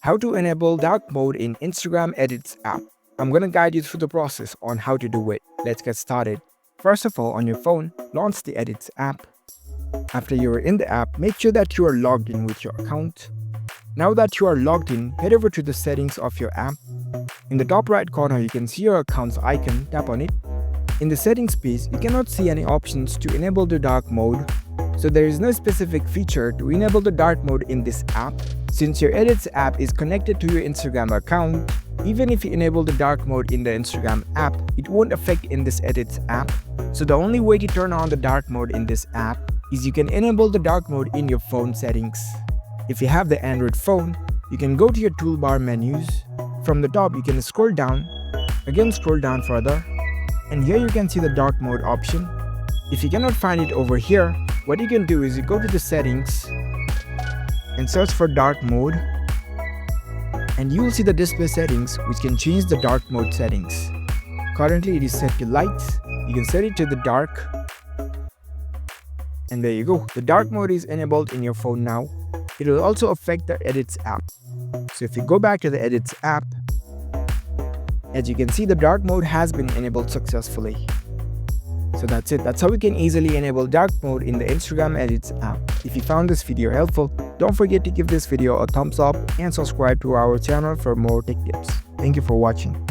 How to enable dark mode in Instagram Edits app. I'm gonna guide you through the process on how to do it. Let's get started. First of all, on your phone, launch the Edits app. After you are in the app, make sure that you are logged in with your account. Now that you are logged in, head over to the settings of your app. In the top right corner, you can see your account's icon. Tap on it. In the settings page, you cannot see any options to enable the dark mode. So there is no specific feature to enable the dark mode in this app. Since your Edits app is connected to your Instagram account, even if you enable the dark mode in the Instagram app, it won't affect in this Edits app. So the only way to turn on the dark mode in this app is you can enable the dark mode in your phone settings. If you have the Android phone, you can go to your toolbar menus. From the top, you can scroll down, again scroll down further, and here you can see the dark mode option. If you cannot find it over here, what you can do is you go to the settings and search for dark mode, and you will see the display settings which can change the dark mode settings. Currently it is set to light. You can set it to the dark, and there you go. The dark mode is enabled in your phone now. It will also affect the Edits app. So if you go back to the Edits app, as you can see, the dark mode has been enabled successfully. So that's it. That's how we can easily enable dark mode in the Instagram Edits app. If you found this video helpful, don't forget to give this video a thumbs up and subscribe to our channel for more tech tips. Thank you for watching.